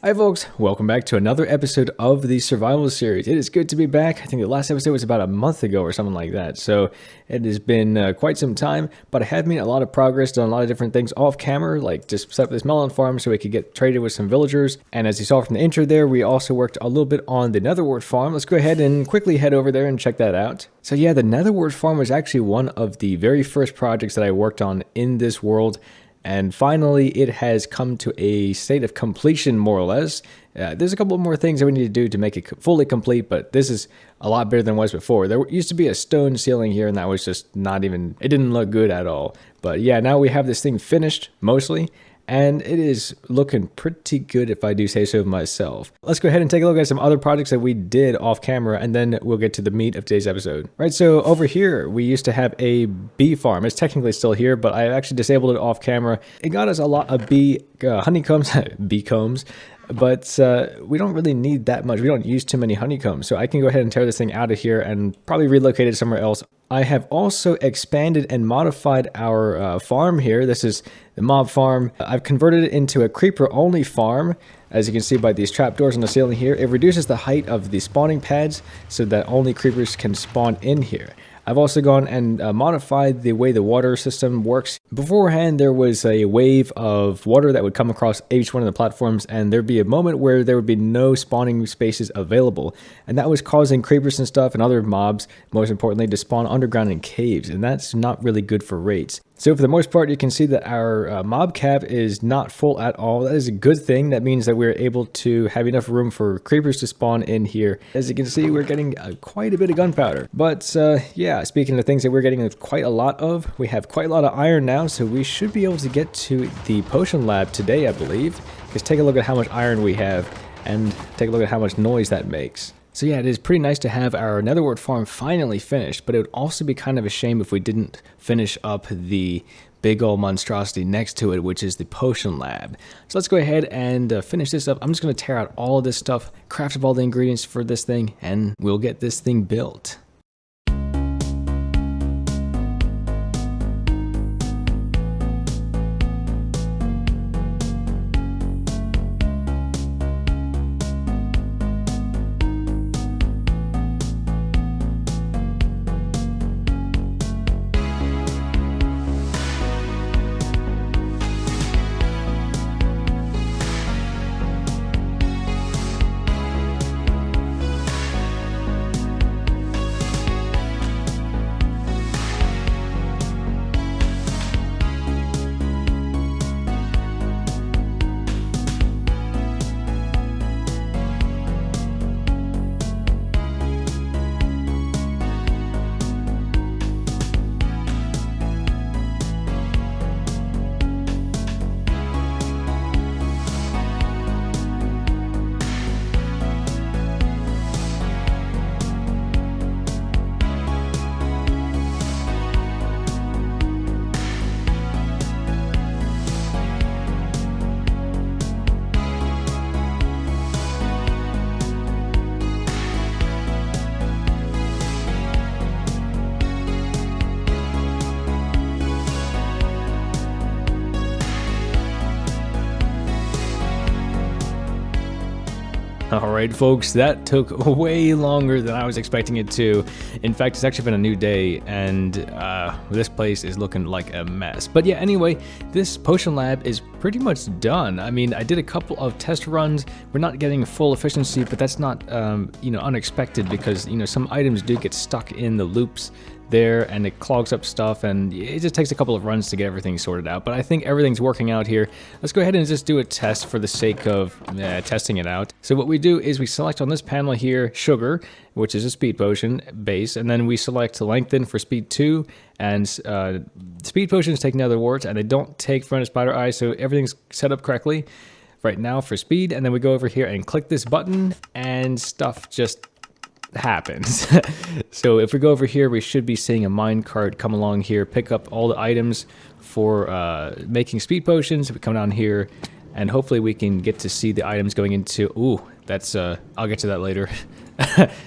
Hi folks, welcome back to another episode of the survival series. It is good to be back. I think the last episode was about a month ago or something like that, so it has been quite some time, but I have made a lot of progress, done a lot of different things off camera, like just set up this melon farm so we could get traded with some villagers, and as you saw from the intro there, we also worked a little bit on the Nether Wart farm. Let's go ahead and quickly head over there and check that out. So yeah, the Nether Wart farm was actually one of the very first projects that I worked on in this world. And finally, it has come to a state of completion, more or less. There's a couple more things that we need to do to make it fully complete, but this is a lot better than it was before. There used to be a stone ceiling here, and that was just not even, it didn't look good at all. But yeah, now we have this thing finished, mostly, and it is looking pretty good if I do say so myself. Let's go ahead and take a look at some other projects that we did off camera, and then we'll get to the meat of today's episode. Right, so over here, we used to have a bee farm. It's technically still here, but I actually disabled it off camera. It got us a lot of honeycombs, bee combs, but we don't really need that much. We don't use too many honeycombs, so I can go ahead and tear this thing out of here and probably relocate it somewhere else. I have also expanded and modified our farm here. This is the mob farm. I've converted it into a creeper-only farm. As you can see by these trapdoors on the ceiling here, it reduces the height of the spawning pads so that only creepers can spawn in here. I've also gone and modified the way the water system works. Beforehand, there was a wave of water that would come across each one of the platforms, and there'd be a moment where there would be no spawning spaces available. And that was causing creepers and stuff and other mobs, most importantly, to spawn underground in caves, and that's not really good for rates. So for the most part, you can see that our mob cap is not full at all. That is a good thing. That means that we're able to have enough room for creepers to spawn in here. As you can see, we're getting quite a bit of gunpowder. But yeah, speaking of things that we're getting quite a lot of, we have quite a lot of iron now, so we should be able to get to the potion lab today, I believe. Just take a look at how much iron we have and take a look at how much noise that makes. So yeah, it is pretty nice to have our Nether Wart farm finally finished, but it would also be kind of a shame if we didn't finish up the big old monstrosity next to it, which is the potion lab. So let's go ahead and finish this up. I'm just going to tear out all of this stuff, craft up all the ingredients for this thing, and we'll get this thing built. Alright folks, that took way longer than I was expecting it to. In fact, it's actually been a new day, and this place is looking like a mess. But yeah, anyway, this potion lab is pretty much done. I mean, I did a couple of test runs. We're not getting full efficiency, but that's not, unexpected, because, some items do get stuck in the loops there, and it clogs up stuff, and it just takes a couple of runs to get everything sorted out. But I think everything's working out here. Let's go ahead and just do a test for the sake of testing it out. So what we do is we select on this panel here sugar, which is a speed potion base, and then we select lengthen for speed 2, and speed potions take Nether Wart, and they don't take Furnace Spider Eye, so everything's set up correctly right now for speed. And then we go over here and click this button, and stuff just happens. So if we go over here, we should be seeing a minecart come along here, pick up all the items for making speed potions. If we come down here, and hopefully we can get to see the items going into, ooh, That's I'll get to that later.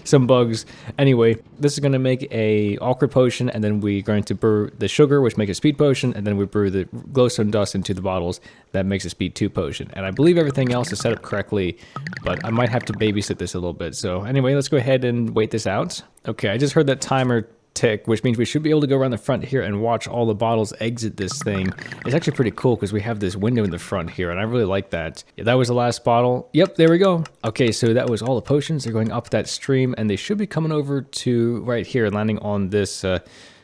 Some bugs. Anyway, this is going to make a awkward potion, and then we're going to brew the sugar, which makes a speed potion, and then we brew the glowstone dust into the bottles. That makes a speed 2 potion. And I believe everything else is set up correctly, but I might have to babysit this a little bit. So anyway, let's go ahead and wait this out. Okay, I just heard that timer tick, which means we should be able to go around the front here and watch all the bottles exit this thing. It's actually pretty cool because we have this window in the front here, and I really like that. Yeah, that was the last bottle. Yep, there we go. Okay, so that was all the potions. They're going up that stream, and they should be coming over to right here, landing on this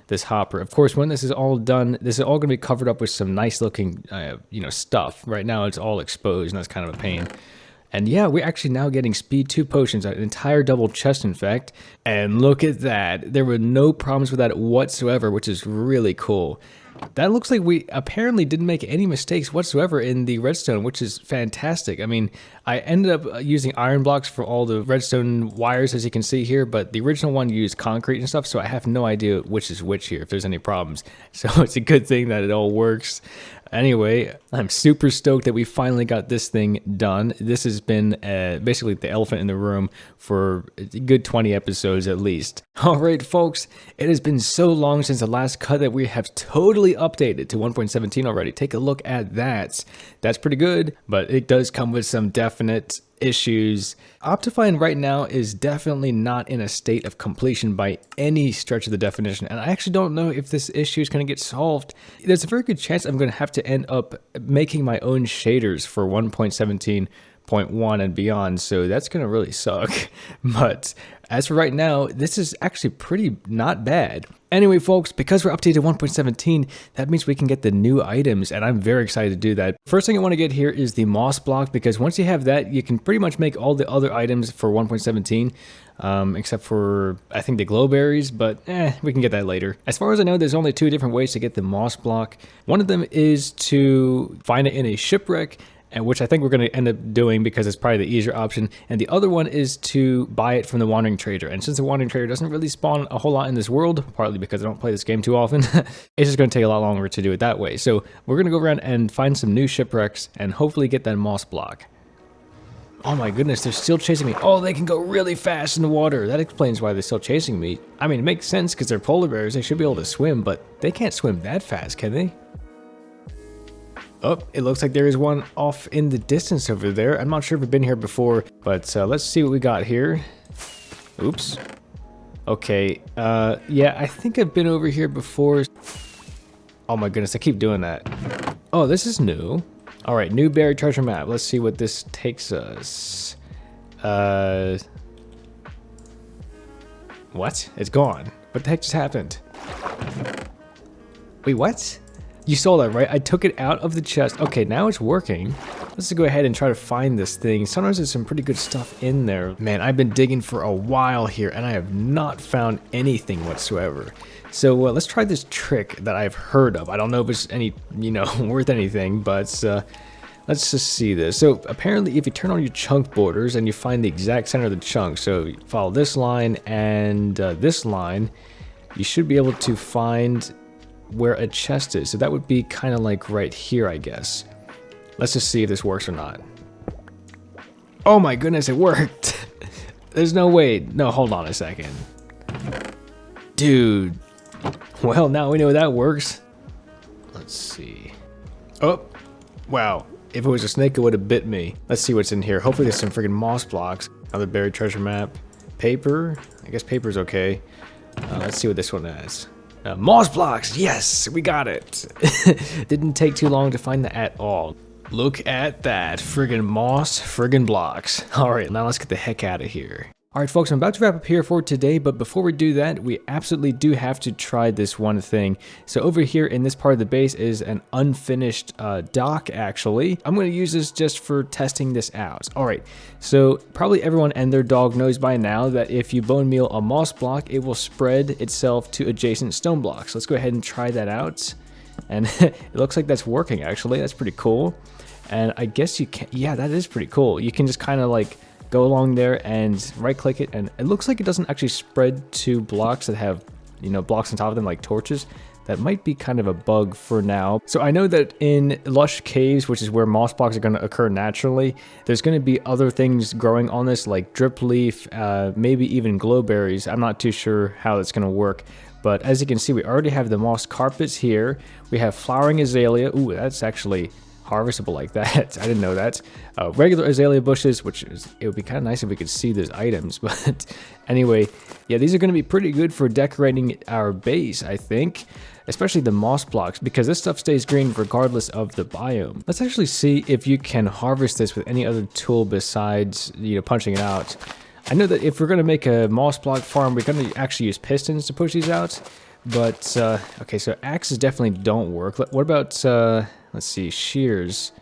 this hopper. Of course, when this is all done, this is all going to be covered up with some nice looking, stuff. Right now, it's all exposed, and that's kind of a pain. And yeah, we're actually now getting speed 2 potions, an entire double chest, in fact. And look at that. There were no problems with that whatsoever, which is really cool. That looks like we apparently didn't make any mistakes whatsoever in the redstone, which is fantastic. I mean, I ended up using iron blocks for all the redstone wires, as you can see here, but the original one used concrete and stuff, so I have no idea which is which here, if there's any problems. So it's a good thing that it all works. Anyway, I'm super stoked that we finally got this thing done. This has been basically the elephant in the room for a good 20 episodes at least. Alright folks, it has been so long since the last cut that we have totally updated to 1.17 already. Take a look at that. That's pretty good, but it does come with some definite issues. Optifine right now is definitely not in a state of completion by any stretch of the definition, and I actually don't know if this issue is going to get solved. There's a very good chance I'm going to have to end up making my own shaders for 1.17.1 and beyond, so that's going to really suck. But as for right now, this is actually pretty not bad. Anyway, folks, because we're updated to 1.17, that means we can get the new items, and I'm very excited to do that. First thing I want to get here is the moss block, because once you have that, you can pretty much make all the other items for 1.17, except for, I think, the glowberries, but we can get that later. As far as I know, there's only 2 different ways to get the moss block. One of them is to find it in a shipwreck, and which I think we're going to end up doing because it's probably the easier option. And the other one is to buy it from the Wandering Trader. And since the Wandering Trader doesn't really spawn a whole lot in this world, partly because I don't play this game too often, it's just going to take a lot longer to do it that way. So we're going to go around and find some new shipwrecks and hopefully get that moss block. Oh my goodness, they're still chasing me. Oh, they can go really fast in the water. That explains why they're still chasing me. I mean, it makes sense because they're polar bears. They should be able to swim, but they can't swim that fast, can they? Oh, it looks like there is one off in the distance over there. I'm not sure if we've been here before, but let's see what we got here. Oops. Okay, yeah, I think I've been over here before. Oh my goodness, I keep doing that. Oh, this is new. All right, new buried treasure map. Let's see what this takes us. What? It's gone. What the heck just happened? Wait, what? You saw that, right? I took it out of the chest. Okay, now it's working. Let's go ahead and try to find this thing. Sometimes there's some pretty good stuff in there. Man, I've been digging for a while here, and I have not found anything whatsoever. So let's try this trick that I've heard of. I don't know if it's any, worth anything, but let's just see this. So apparently, if you turn on your chunk borders and you find the exact center of the chunk, so you follow this line and this line, you should be able to find where a chest is. So that would be kind of like right here, I guess. Let's just see if this works or not. Oh my goodness, it worked. There's no way. No, hold on a second. Dude. Well, now we know that works. Let's see. Oh, wow. If it was a snake, it would have bit me. Let's see what's in here. Hopefully there's some freaking moss blocks. Another buried treasure map. Paper. I guess paper's okay. Let's see what this one has. Moss blocks, yes, we got it. Didn't take too long to find that at all. Look at that, friggin' moss, friggin' blocks. All right, now let's get the heck out of here. All right, folks, I'm about to wrap up here for today, but before we do that, we absolutely do have to try this one thing. So over here in this part of the base is an unfinished dock, actually. I'm going to use this just for testing this out. All right, so probably everyone and their dog knows by now that if you bone meal a moss block, it will spread itself to adjacent stone blocks. Let's go ahead and try that out. And it looks like that's working, actually. That's pretty cool. And I guess you can, yeah, that is pretty cool. You can just kind of like go along there and right click it, and it looks like it doesn't actually spread to blocks that have, blocks on top of them like torches. that might be kind of a bug for now. So I know that in lush caves, which is where moss blocks are going to occur naturally, there's going to be other things growing on this like drip leaf, maybe even glowberries. I'm not too sure how that's going to work. But as you can see, we already have the moss carpets here. We have flowering azalea. Ooh, that's actually harvestable like that. I didn't know that. Regular azalea bushes, which is, it would be kind of nice if we could see those items. But anyway, yeah, these are going to be pretty good for decorating our base, I think. Especially the moss blocks, because this stuff stays green regardless of the biome. Let's actually see if you can harvest this with any other tool besides, punching it out. I know that if we're going to make a moss block farm, we're going to actually use pistons to push these out. But, okay, so axes definitely don't work. What about, let's see, shears?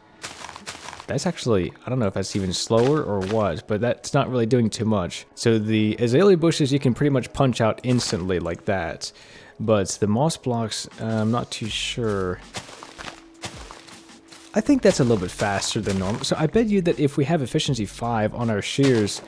That's actually, I don't know if that's even slower or what, but that's not really doing too much. So the azalea bushes you can pretty much punch out instantly like that. But the moss blocks, I'm not too sure. I think that's a little bit faster than normal. So I bet you that if we have efficiency 5 on our shears,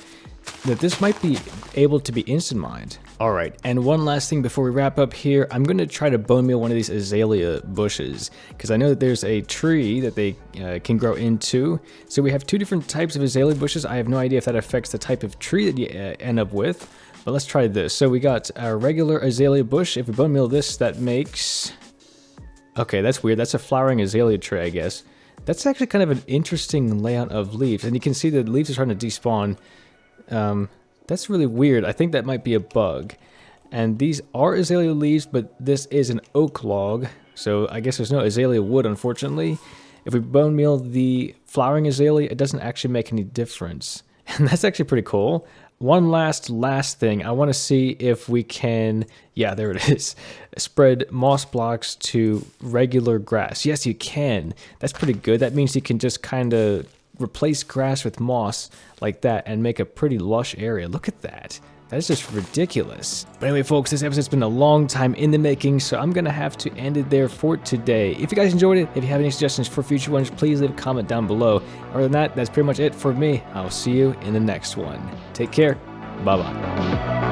that this might be able to be instant mined. Alright, and one last thing before we wrap up here, I'm going to try to bone meal one of these azalea bushes, because I know that there's a tree that they can grow into. So we have 2 different types of azalea bushes. I have no idea if that affects the type of tree that you end up with, but let's try this. So we got our regular azalea bush. If we bone meal this, that makes... Okay, that's weird. That's a flowering azalea tree, I guess. That's actually kind of an interesting layout of leaves, and you can see the leaves are starting to despawn. That's really weird. I think that might be a bug. And these are azalea leaves, but this is an oak log, so I guess there's no azalea wood, unfortunately. If we bone meal the flowering azalea, it doesn't actually make any difference. And that's actually pretty cool. One last thing. I want to see if we can, yeah, there it is, spread moss blocks to regular grass. Yes, you can. That's pretty good. That means you can just kind of replace grass with moss like that and make a pretty lush area. Look at that. That's just ridiculous. But anyway, folks, this episode's been a long time in the making, so I'm gonna have to end it there for today. If you guys enjoyed it, if you have any suggestions for future ones, please leave a comment down below. Other than that, that's pretty much it for me. I'll see you in the next one. Take care. Bye-bye.